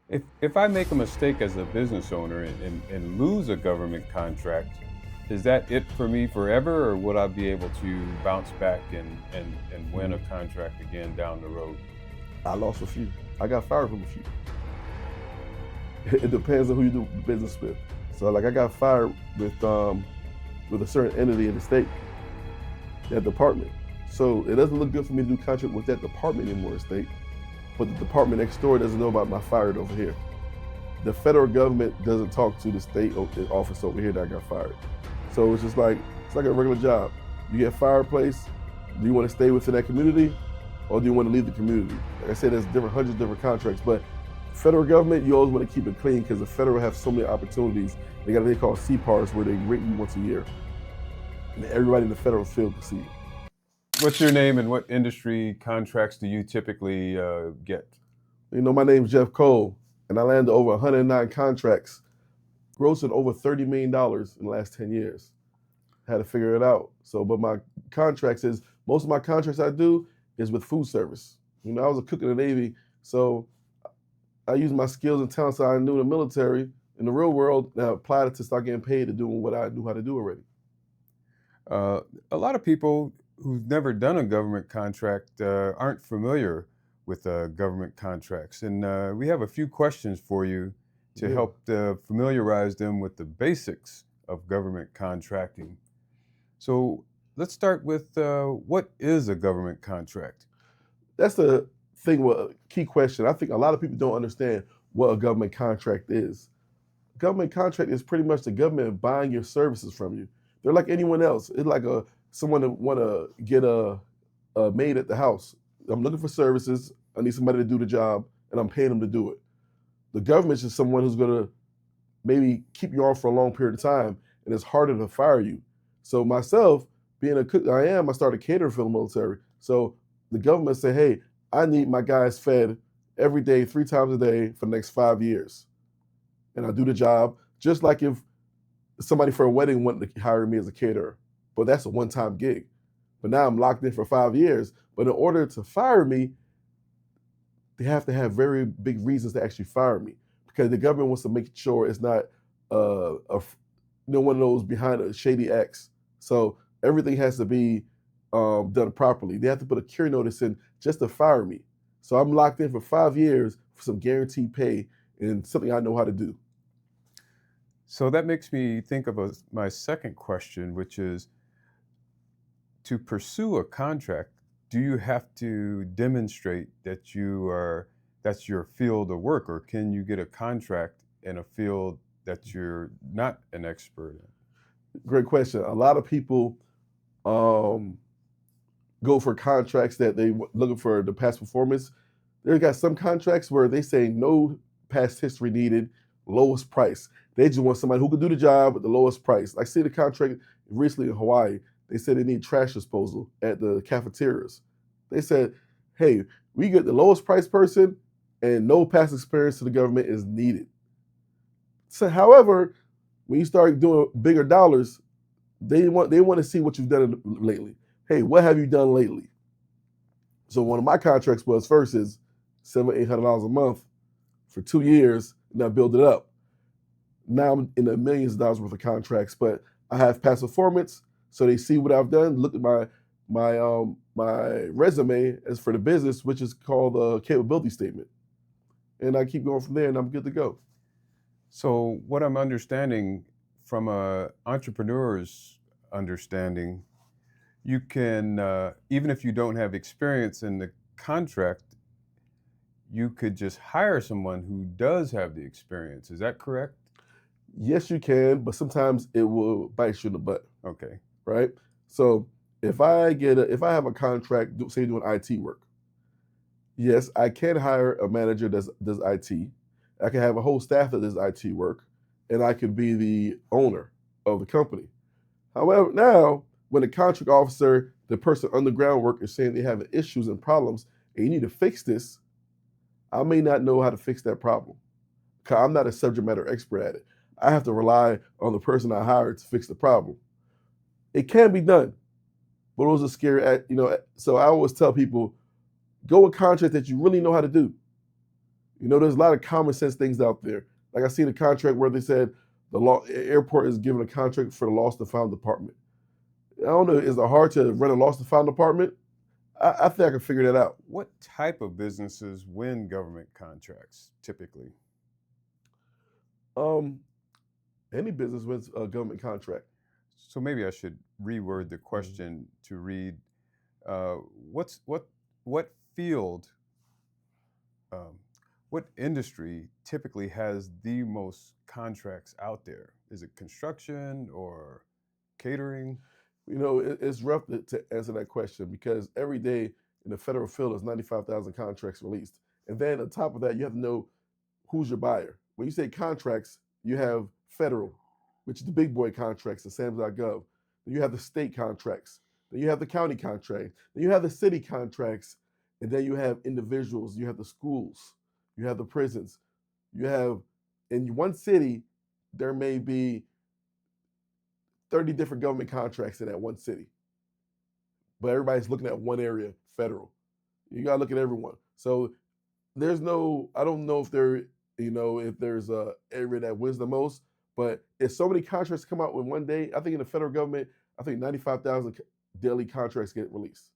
If I make a mistake as a business owner and lose a government contract, is that it for me forever, or would I be able to bounce back and win a contract again down the road? I lost a few. I got fired from a few. It depends on who you do business with. So like I got fired with a certain entity in the state, that department. So it doesn't look good for me to do contract with that department anymore in the state. But the department next door doesn't know about my fired over here. The federal government doesn't talk to the state office over here that I got fired. So it's like a regular job. You get fired place. Do you want to stay within that community, or do you want to leave the community? Like I said, there's hundreds of different contracts, but federal government, you always want to keep it clean because the federal have so many opportunities. They got what they call CPARs where they rate you once a year, and everybody in the federal field can see you. What's your name and what industry contracts do you typically get? You know, my name's Jeff Cole, and I landed over 109 contracts, grossing over $30 million in the last 10 years. Had to figure it out. So, but my contracts is, most of my contracts I do is with food service. You know, I was a cook in the Navy, so I used my skills and talents that I knew in the military, in the real world, and I applied it to start getting paid to doing what I knew how to do already. A lot of people who've never done a government contract aren't familiar with government contracts. And we have a few questions for you to Yeah. help familiarize them with the basics of government contracting. So let's start with what is a government contract? That's the thing, with a key question. I think a lot of people don't understand what a government contract is. Government contract is pretty much the government buying your services from you. They're like anyone else. It's like someone that want to get a maid at the house. I'm looking for services. I need somebody to do the job, and I'm paying them to do it. The government's just someone who's going to maybe keep you on for a long period of time, and it's harder to fire you. So myself, being a cook, I started catering for the military. So the government said, hey, I need my guys fed every day, 3 times a day for the next 5 years. And I do the job just like if somebody for a wedding wanted to hire me as a caterer. But that's a one-time gig. But now I'm locked in for 5 years. But in order to fire me, they have to have very big reasons to actually fire me because the government wants to make sure it's not one of those behind a shady acts. So everything has to be done properly. They have to put a cure notice in just to fire me. So I'm locked in for 5 years for some guaranteed pay and something I know how to do. So that makes me think of my second question, which is to pursue a contract, do you have to demonstrate that's your field of work, or can you get a contract in a field that you're not an expert in? Great question. A lot of people um, go for contracts that they looking for the past performance. They got some contracts where they say no past history needed, lowest price. They just want somebody who can do the job at the lowest price. Like see the contract recently in Hawaii, they said they need trash disposal at the cafeterias. They said, hey, we get the lowest price person and no past experience to the government is needed. So however, when you start doing bigger dollars, they want to see what you've done lately. Hey, what have you done lately? So one of my contracts was first is $700-800 a month for 2 years, and I build it up. Now I'm in the millions of dollars worth of contracts, but I have past performance, so they see what I've done. Look at my resume as for the business, which is called a capability statement, and I keep going from there, and I'm good to go. So what I'm understanding from a entrepreneur's understanding, you can even if you don't have experience in the contract, you could just hire someone who does have the experience. Is that correct? Yes, you can, but sometimes it will bite you in the butt, Okay. right? So if if I have a contract, say doing IT work, yes, I can hire a manager that does IT. I can have a whole staff that does IT work, and I can be the owner of the company. However, now when the contract officer, the person on the groundwork is saying they have issues and problems, and you need to fix this, I may not know how to fix that problem because I'm not a subject matter expert at it. I have to rely on the person I hired to fix the problem. It can be done, but it was a scary. So I always tell people, go with contract that you really know how to do. There's a lot of common sense things out there. Like I seen a contract where they said the airport is given a contract for the lost and found department. I don't know, is it hard to run a lost and found department? I think I can figure that out. What type of businesses win government contracts typically? Um, any business wins a government contract. So maybe I should reword the Mhm. question to read, what's what field, um, what industry typically has the most contracts out there? Is it construction or catering? It's rough to answer that question because every day in the federal field is 95,000 contracts released. And then on top of that, you have to know who's your buyer. When you say contracts, you have federal, which is the big boy contracts, the sam.gov. Then you have the state contracts. Then you have the county contract. Then you have the city contracts. And then you have individuals. You have the schools. You have the prisons. You have, in one city, there may be 30 different government contracts in that one city. But everybody's looking at one area, federal. You got to look at everyone. So I don't know if there's a area that wins the most, but if so many contracts come out in one day, I think in the federal government, I think 95,000 daily contracts get released.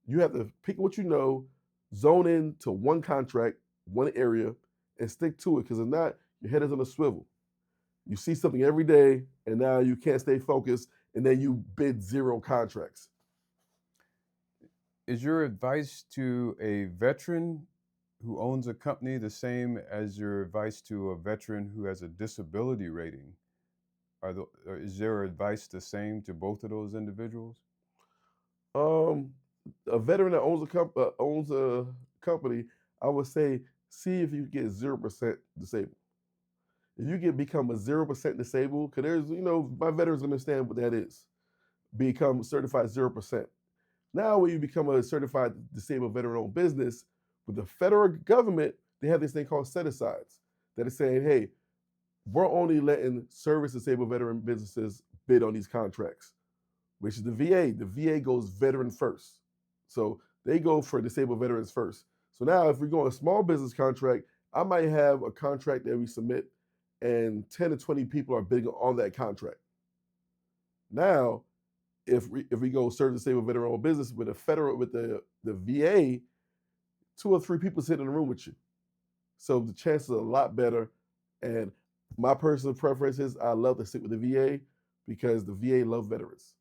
You have to pick what you know, zone in to one contract, one area, and stick to it. Because if not, your head is on a swivel. You see something every day, and now you can't stay focused, and then you bid zero contracts. Is your advice to a veteran who owns a company the same as your advice to a veteran who has a disability rating? Or is your advice the same to both of those individuals? Um, a veteran that owns a company, I would say see if you get 0% disabled. If you get become a 0% disabled, because my veterans understand what that is. Become certified 0%. Now, when you become a certified disabled veteran-owned business, with the federal government, they have this thing called set-asides that is saying, hey, we're only letting service disabled veteran businesses bid on these contracts, which is the VA. The VA goes veteran first. So they go for disabled veterans first. So now if we go on a small business contract, I might have a contract that we submit and 10 to 20 people are bidding on that contract. Now, if we go serve disabled veteran owned business with the VA, two or three people sitting in the room with you. So the chances are a lot better. And my personal preference is I love to sit with the VA because the VA love veterans.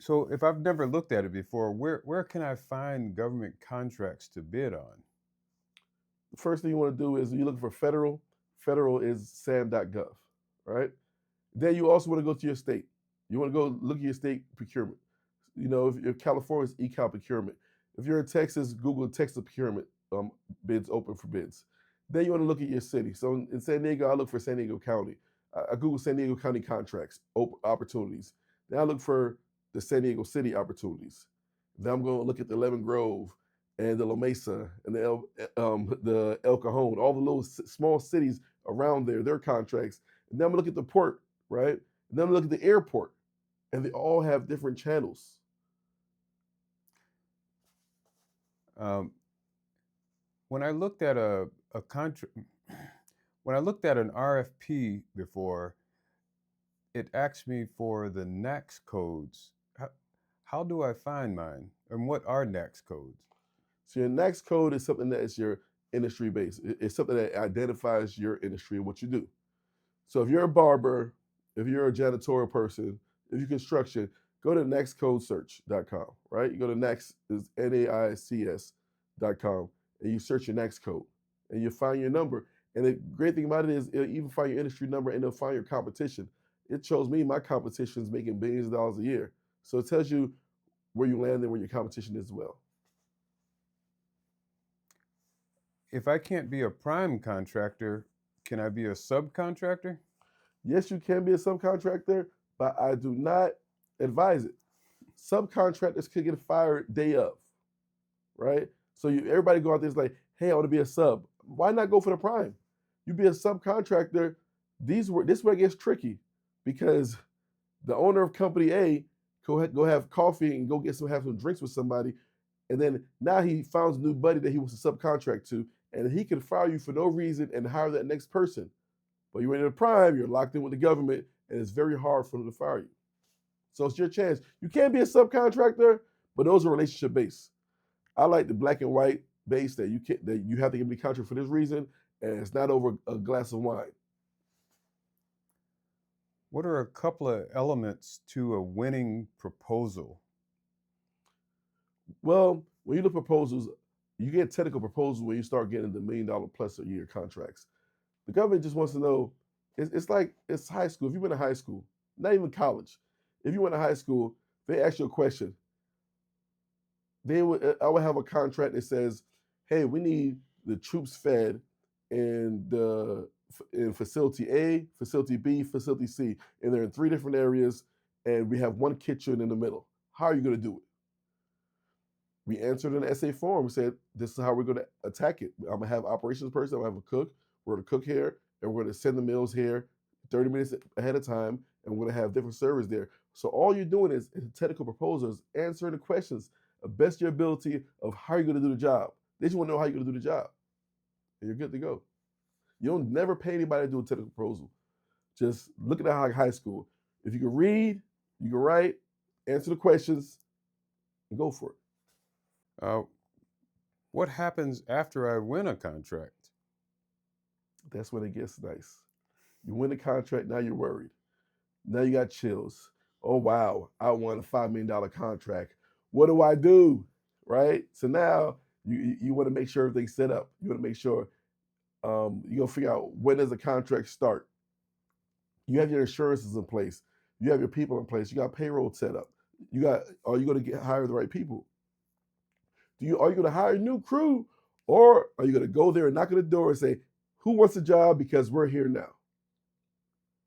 So if I've never looked at it before, where can I find government contracts to bid on? The first thing you want to do is you look for federal. Federal is sam.gov, right? Then you also want to go to your state. You want to go look at your state procurement. If California is e-cal procurement. If you're in Texas, Google Texas procurement bids open for bids. Then you want to look at your city. So in San Diego, I look for San Diego County. I Google San Diego County contracts, opportunities. Then I look for the San Diego City opportunities. Then I'm going to look at the Lemon Grove and the La Mesa and the El Cajon, all the little small cities around there, their contracts. And then I'm going to look at the port, right? And then I'm going to look at the airport, and they all have different channels. Um, when I looked at a contract, when I looked at an RFP before, it asked me for the NAICS codes. How do I find mine? And what are NAICS codes? So your next code is something that is your industry based. It's something that identifies your industry and what you do. So if you're a barber, if you're a janitorial person, if you're construction, go to nextcodesearch.com, right? You go to next is NAICS.com and you search your next code and you find your number. And the great thing about it is it'll even find your industry number and it'll find your competition. It shows me my competition is making billions of dollars a year. So it tells you where you land and where your competition is as well. If I can't be a prime contractor, can I be a subcontractor? Yes, you can be a subcontractor, but I do not advise it. Subcontractors could get fired day of, right? So everybody go out there is like, hey, I want to be a sub. Why not go for the prime? You be a subcontractor. This is where it gets tricky because the owner of company A go have coffee and go have some drinks with somebody, And then now he finds a new buddy that he wants to subcontract to, and he can fire you for no reason and hire that next person. But you're in the prime, you're locked in with the government, and it's very hard for them to fire you. So it's your chance. You can be a subcontractor, but those are relationship based. I like the black and white base that you have to give me a contract for this reason, and it's not over a glass of wine. What are a couple of elements to a winning proposal? Well, when you look at proposals, you get technical proposals when you start getting the $1 million plus a year contracts. The government just wants to know. It's like it's high school. If you went to high school, not even college, if you went to high school, they ask you a question. I would have a contract that says, "Hey, we need the troops fed in facility A, facility B, facility C, and they're in 3 different areas, and we have one kitchen in the middle. How are you going to do it?" We answered an essay form. We said, "This is how we're going to attack it. I'm gonna have operations person. I'm gonna have a cook. We're gonna cook here, and we're gonna send the meals here 30 minutes ahead of time, and we're gonna have different servers there." So all you're doing is technical proposals, answering the questions of best your ability of how you're gonna do the job. They just want to know how you're gonna do the job, and you're good to go. You don't never pay anybody to do a technical proposal. Just look at it like high school. If you can read, you can write, answer the questions, and go for it. Uh, what happens after I win a contract? That's when it gets nice. You win the contract, now you're worried. Now you got chills. Oh, wow, I won a $5 million contract. What do I do? Right? So now you want to make sure everything's set up. You want to make sure you're going to figure out, when does the contract start? You have your insurances in place. You have your people in place. You got payroll set up. Are you going to hire the right people? Are you going to hire a new crew, or are you going to go there and knock on the door and say, "Who wants a job? Because we're here now."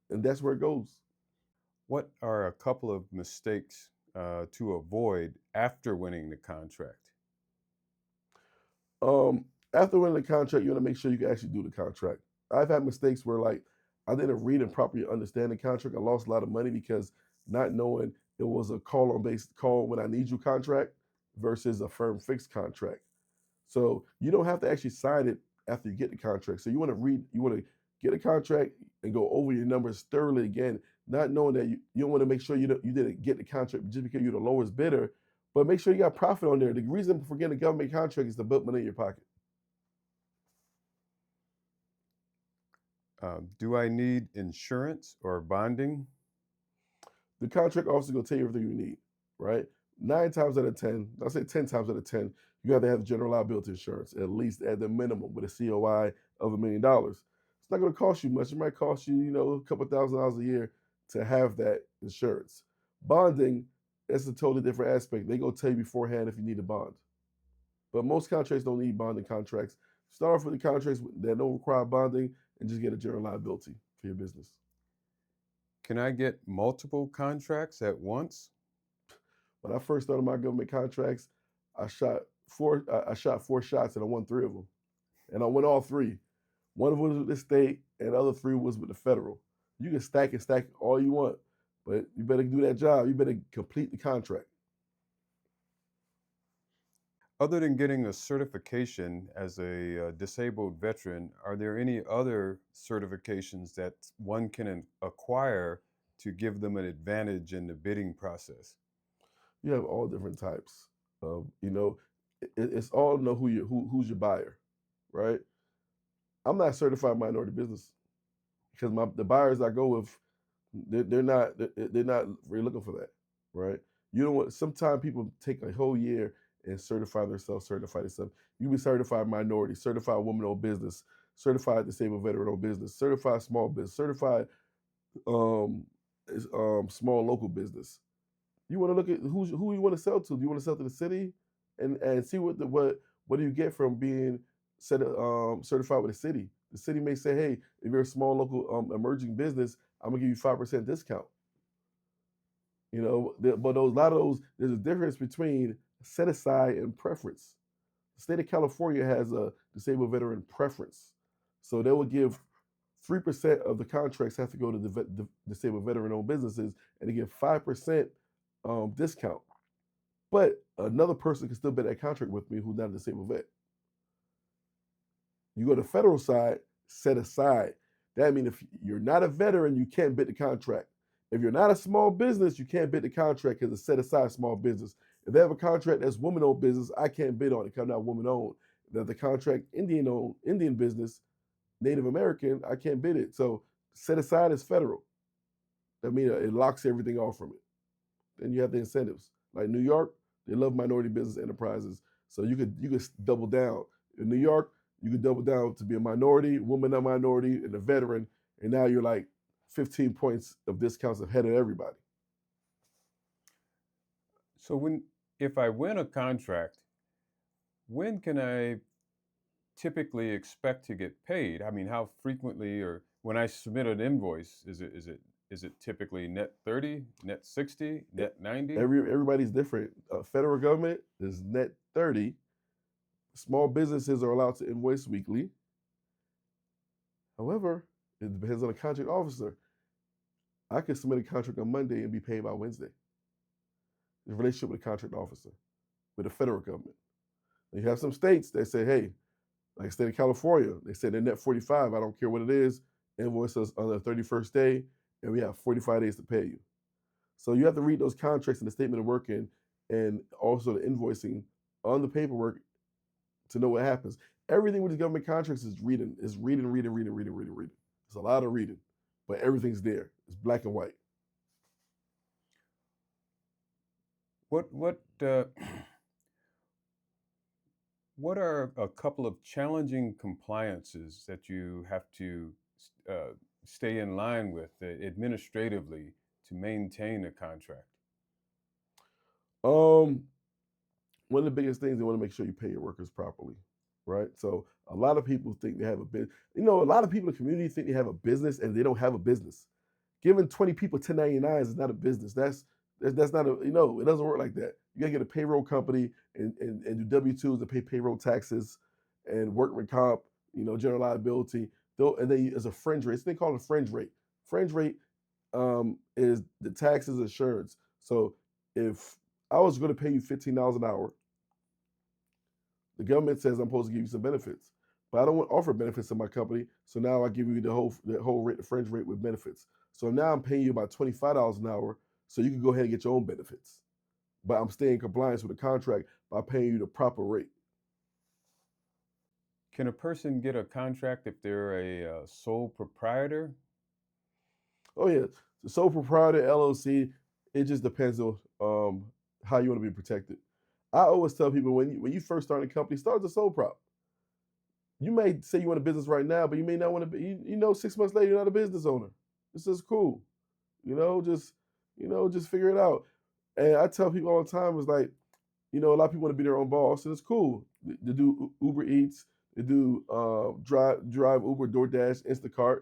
And that's where it goes. What are a couple of mistakes to avoid after winning the contract? After winning the contract, you want to make sure you can actually do the contract. I've had mistakes where, like, I didn't read and properly understand the contract. I lost a lot of money because not knowing it was a call when I need you contract versus a firm fixed contract. So you don't have to actually sign it after you get the contract. So you want to get a contract and go over your numbers thoroughly again, not knowing that you want to make sure you didn't get the contract just because you're the lowest bidder, but make sure you got profit on there. The reason for getting a government contract is to put money in your pocket. Do I need insurance or bonding? The contract officer going to tell you everything you need, right? 9 times out of 10, I'll say 10 times out of 10, you have to have general liability insurance, at least at the minimum, with a COI of $1 million. It's not going to cost you much. It might cost you, a couple $1,000s a year to have that insurance. Bonding, that's a totally different aspect. They go tell you beforehand if you need a bond. But most contracts don't need bonding contracts. Start off with the contracts that don't require bonding and just get a general liability for your business. Can I get multiple contracts at once? When I first started my government contracts, I shot four shots and I won 3 of them, and I won all 3. One of them was with the state, and the other 3 was with the federal. You can stack and stack all you want, but you better do that job. You better complete the contract. Other than getting a certification as a disabled veteran, are there any other certifications that one can acquire to give them an advantage in the bidding process? You have all different types of, it's all to know who's your buyer, right? I'm not certified minority business because the buyers I go with, they're not really looking for that, right? You don't want. Sometimes people take a whole year and certify themselves. You be certified minority, certified woman-owned business, certified disabled veteran-owned business, certified small business, certified um, small local business. You want to look at who you want to sell to. Do you want to sell to the city, and see what do you get from being certified with the city? The city may say, "Hey, if you're a small local emerging business, I'm gonna give you 5% discount." But a lot of those, there's a difference between set aside and preference. The state of California has a disabled veteran preference, so they will give 3% of the contracts have to go to the disabled veteran-owned businesses, and they give 5% discount. But another person can still bid that contract with me who's not a disabled vet. You go to the federal side, set aside. That means if you're not a veteran, you can't bid the contract. If you're not a small business, you can't bid the contract because it's set aside small business. If they have a contract that's woman-owned business, I can't bid on it because I'm not woman-owned. If the contract Indian-owned, Indian business, Native American, I can't bid it. So set aside is federal. That means it locks everything off from it. Then you have the incentives. Like New York, they love minority business enterprises. So you could double down. In New York, you could double down to be a minority, woman a minority, and a veteran, and now you're like 15 points of discounts ahead of everybody. So if I win a contract, when can I typically expect to get paid? I mean, how frequently, or when I submit an invoice, is it typically net 30, net 60, net 90? Everybody's different. Federal government is net 30. Small businesses are allowed to invoice weekly. However, it depends on the contract officer. I could submit a contract on Monday and be paid by Wednesday. The relationship with the contract officer, with the federal government. And you have some states that say, hey, like the state of California, they say they're net 45. I don't care what it is. Invoice us on the 31st day, and we have 45 days to pay you. So you have to read those contracts and the statement of work and also the invoicing on the paperwork to know what happens. Everything with the government contracts is reading. It's reading. It's a lot of reading, but everything's there. It's black and white. What what are a couple of challenging compliances that you have to uh, stay in line with administratively to maintain a contract? Um, One of the biggest things, they want to make sure you pay your workers properly, right? So a lot of people think they have a business. A lot of people in the community think they have a business and they don't have a business. Giving 20 people 1099s is not a business. That's not a, it doesn't work like that. You gotta get a payroll company and do W-2s to pay payroll taxes and workman comp, general liability. And then as a fringe rate, it's they call it a fringe rate. Fringe rate is the taxes insurance. So if I was going to pay you $15 an hour, the government says I'm supposed to give you some benefits, but I don't want to offer benefits to my company. So now I give you the whole rate, the fringe rate with benefits. So now I'm paying you about $25 an hour, so you can go ahead and get your own benefits. But I'm staying in compliance with the contract by paying you the proper rate. Can a person get a contract if they're a sole proprietor? Oh yeah, the sole proprietor LLC. It just depends on how you want to be protected. I always tell people when you first start a company, start as a sole prop. You may say you want a business right now, but you may not want to be. 6 months later, you're not a business owner. This is cool. Just figure it out. And I tell people all the time, it's like, a lot of people want to be their own boss, and it's cool. They do Uber Eats, they do drive Uber, DoorDash, Instacart.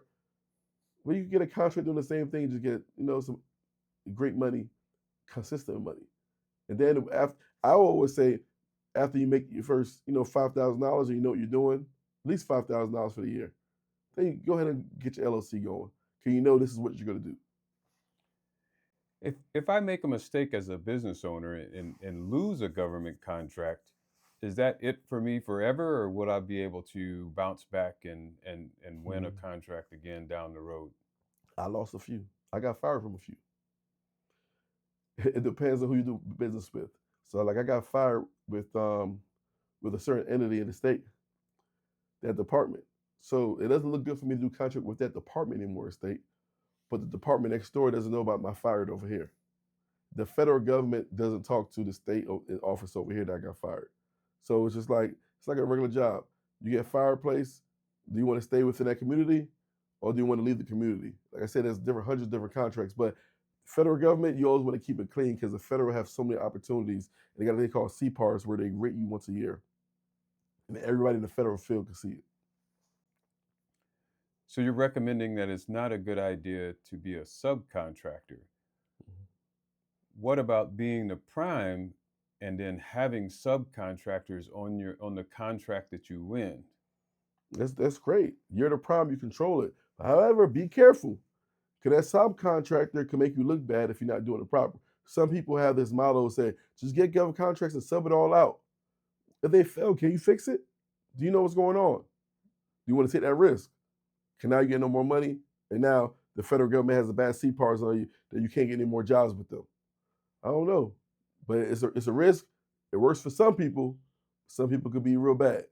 Well, you can get a contract doing the same thing, just get some great money, consistent money. And then after, I always say, after you make your first, $5,000, and you know what you're doing, at least $5,000 for the year, then you go ahead and get your LLC going, because this is what you're going to do. If I make a mistake as a business owner and lose a government contract, is that it for me forever, or would I be able to bounce back and win a Mhm. contract again down the road? I lost a few. I got fired from a few. It depends on who you do business with. So, like, I got fired with a certain entity in the state, that department. So it doesn't look good for me to do contract with that department anymore, state. But the department next door doesn't know about my fired over here. The federal government doesn't talk to the state office over here that I got fired. So it's just like a regular job. You get fired place. Do you want to stay within that community, or do you want to leave the community? Like I said, there's hundreds of different contracts, but federal government, you always want to keep it clean because the federal have so many opportunities. They got a thing called CPARs where they rate you once a year, and everybody in the federal field can see it. So you're recommending that it's not a good idea to be a subcontractor. What about being the prime and then having subcontractors on the contract that you win? That's great. You're the prime, you control it. However, be careful, because that subcontractor can make you look bad if you're not doing it proper. Some people have this model say, just get government contracts and sub it all out. If they fail, can you fix it? Do you know what's going on? Do you want to take that risk? Can now you get no more money? And now the federal government has a bad CPARs on you that you can't get any more jobs with them. I don't know. But it's a risk. It works for some people. Some people could be real bad.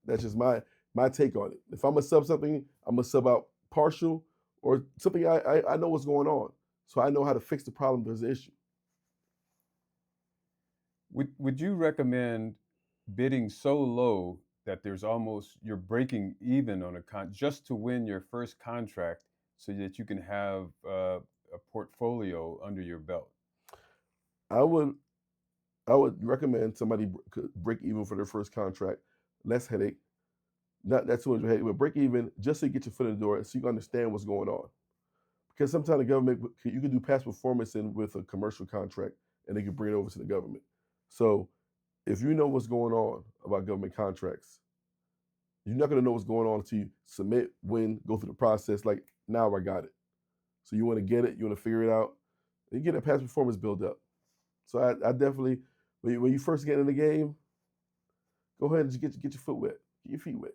That's just my take on it. If I'm gonna sub something, I'm gonna sub out partial or something I know what's going on. So I know how to fix the problem if there's an issue. Would you recommend bidding so low that there's almost you're breaking even on just to win your first contract so that you can have a portfolio under your belt? I would I would recommend somebody could break even for their first contract, less headache, not that too much headache, but break even just so you get your foot in the door so you can understand what's going on. Because sometimes the government, you can do past performance in with a commercial contract and they can bring it over to the government. So if you know what's going on about government contracts, you're not going to know what's going on until you submit, win, go through the process. Like, now I got it. So you want to get it, you want to figure it out, and you get that past performance build up. So I definitely, when you first get in the game, go ahead and just get your foot wet, get your feet wet.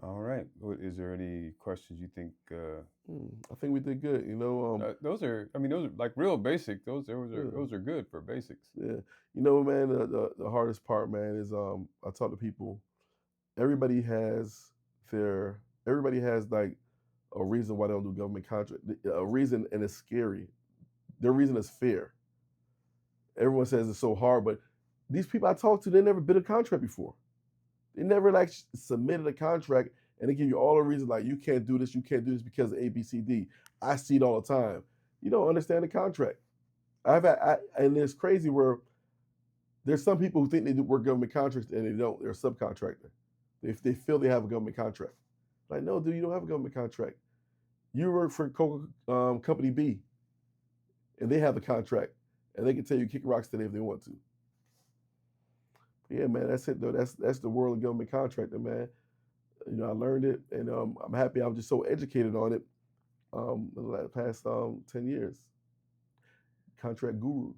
All right. Is there any questions you think? I think we did good. Those are, I mean, those are like real basic. Yeah. Those are good for basics. Yeah, man, the hardest part, man, is I talk to people. Everybody has everybody has like a reason why they don't do government contract. A reason, and it's scary. Their reason is fear. Everyone says it's so hard, but these people I talk to, they never bid a contract before. They never like submitted a contract, and they give you all the reasons like you can't do this because of A, B, C, D. I see it all the time. You don't understand the contract. And it's crazy where there's some people who think they work government contracts and they don't. They're a subcontractor. They feel they have a government contract. Like, no, dude, you don't have a government contract. You work for Company B, and they have the contract, and they can tell you kick rocks today if they want to. Yeah, man, that's it though. That's the world of government contractor, man. I learned it, and I'm happy. I'm just so educated on it. The past 10 years, contract guru.